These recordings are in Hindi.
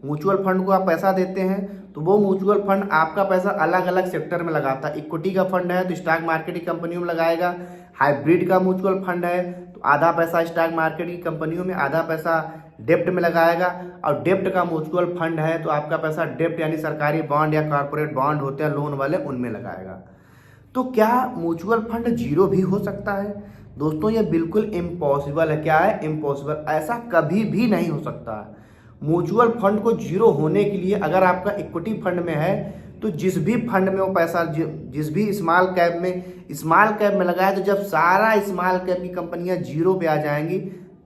म्यूचुअल फंड को आप पैसा देते हैं तो वो म्यूचुअल फंड आपका पैसा अलग अलग सेक्टर में लगाता है। इक्विटी का फंड है तो स्टॉक मार्केट की कंपनियों में लगाएगा। हाइब्रिड का म्यूचुअल फंड है तो आधा पैसा स्टॉक मार्केट की कंपनियों में, आधा पैसा डेप्ट में लगाएगा। और डेप्ट का म्यूचुअल फंड है तो आपका पैसा डेप्ट यानी सरकारी बॉन्ड या कॉर्पोरेट बॉन्ड होते हैं लोन वाले, उनमें लगाएगा। तो क्या म्यूचुअल फंड जीरो भी हो सकता है? दोस्तों ये बिल्कुल इम्पॉसिबल है। क्या है? इम्पॉसिबल। ऐसा कभी भी नहीं हो सकता है। म्यूचुअल फंड को जीरो होने के लिए अगर आपका इक्विटी फंड में है तो जिस भी फंड में वो पैसा जिस भी स्मॉल कैप में लगाए तो जब सारा स्मॉल कैप की कंपनियां जीरो पे आ जाएंगी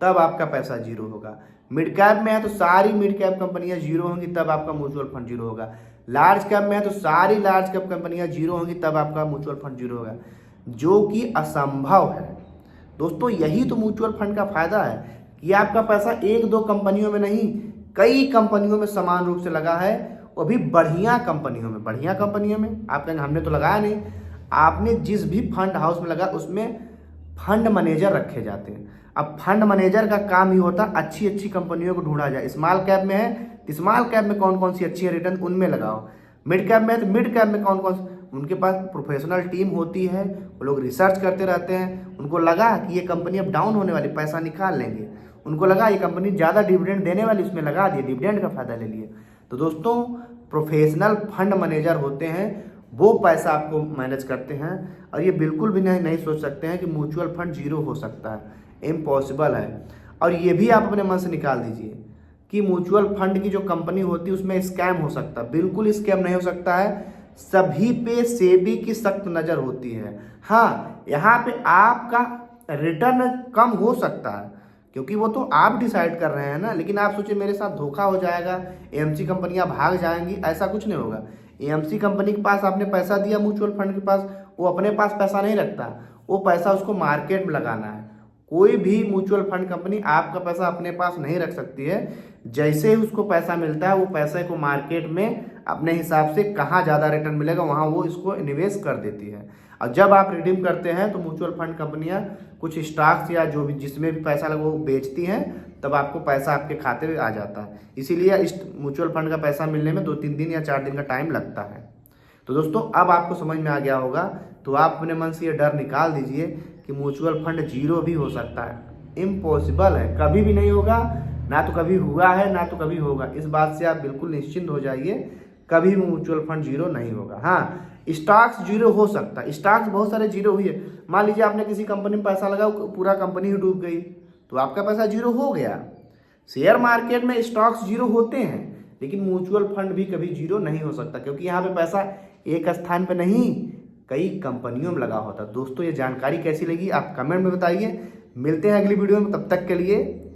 तब आपका पैसा जीरो होगा। मिड कैप में है तो सारी मिड कैप कंपनियां जीरो होंगी तब आपका म्यूचुअल फंड जीरो होगा। लार्ज कैप में है तो सारी लार्ज कैप कंपनियां जीरो होंगी तब आपका म्यूचुअल फंड जीरो होगा, जो कि असंभव है। दोस्तों यही तो म्यूचुअल फंड का फायदा है कि आपका पैसा एक दो कंपनियों में नहीं, कई कंपनियों में समान रूप से लगा है, वो भी बढ़िया कंपनियों में। आप कहेंगे हमने तो लगाया नहीं। आपने जिस भी फंड हाउस में लगा उसमें फंड मैनेजर रखे जाते हैं। अब फंड मैनेजर का काम ही होता है अच्छी अच्छी कंपनियों को ढूंढा जाए। स्मॉल कैप में है तो स्मॉल कैप में कौन कौन सी अच्छी है रिटर्न, उनमें लगाओ। मिड कैप में है तो मिड कैप में कौन कौन, उनके पास प्रोफेशनल टीम होती है, वो लोग रिसर्च करते रहते हैं। उनको लगा कि ये कंपनी अब डाउन होने वाली, पैसा निकाल लेंगे। उनको लगा ये कंपनी ज़्यादा डिविडेंड देने वाली, उसमें लगा दिए, डिविडेंड का फायदा ले लिए। तो दोस्तों प्रोफेशनल फंड मैनेजर होते हैं, वो पैसा आपको मैनेज करते हैं। और ये बिल्कुल भी नहीं सोच सकते हैं कि म्यूचुअल फंड जीरो हो सकता है, इम्पॉसिबल है। और ये भी आप अपने मन से निकाल दीजिए कि म्यूचुअल फंड की जो कंपनी होती है उसमें स्कैम हो सकता है। बिल्कुल स्कैम नहीं हो सकता है। सभी पे सेबी की सख्त नज़र होती है। हाँ, यहाँ पे आपका रिटर्न कम हो सकता है क्योंकि वो तो आप डिसाइड कर रहे हैं ना। लेकिन आप सोचिए मेरे साथ धोखा हो जाएगा, एएमसी कंपनियां भाग जाएंगी, ऐसा कुछ नहीं होगा। एएमसी कंपनी के पास आपने पैसा दिया, म्यूचुअल फंड के पास, वो अपने पास पैसा नहीं रखता, वो पैसा उसको मार्केट में लगाना है। कोई भी म्यूचुअल फंड कंपनी आपका पैसा अपने पास नहीं रख सकती है। जैसे ही उसको पैसा मिलता है वो पैसे को मार्केट में अपने हिसाब से कहाँ ज़्यादा रिटर्न मिलेगा वहाँ वो इसको इन्वेस्ट कर देती है। और जब आप रिडीम करते हैं तो म्यूचुअल फंड कंपनियां कुछ स्टॉक्स या जो भी जिसमें भी पैसा लगा वो बेचती हैं, तब आपको पैसा आपके खाते में आ जाता है। इसीलिए इस म्यूचुअल फंड का पैसा मिलने में 2-3 दिन या 4 दिन का टाइम लगता है। तो दोस्तों अब आपको समझ में आ गया होगा, तो आप अपने मन से ये डर निकाल दीजिए कि म्यूचुअल फंड जीरो भी हो सकता है। इम्पॉसिबल है, कभी भी नहीं होगा, ना तो कभी हुआ है ना तो कभी होगा। इस बात से आप बिल्कुल निश्चिंत हो जाइए, कभी भी म्यूचुअल फंड जीरो नहीं होगा। हाँ, स्टॉक्स जीरो हो सकता है, स्टॉक्स बहुत सारे जीरो हुए। मान लीजिए आपने किसी कंपनी में पैसा लगा, पूरा कंपनी ही डूब गई तो आपका पैसा जीरो हो गया। शेयर मार्केट में स्टॉक्स जीरो होते हैं लेकिन म्यूचुअल फंड भी कभी जीरो नहीं हो सकता क्योंकि यहाँ पे पैसा एक स्थान पे नहीं कई कंपनियों में लगा होता है। दोस्तों ये जानकारी कैसी लगी आप कमेंट में बताइए। मिलते हैं अगली वीडियो में, तब तक के लिए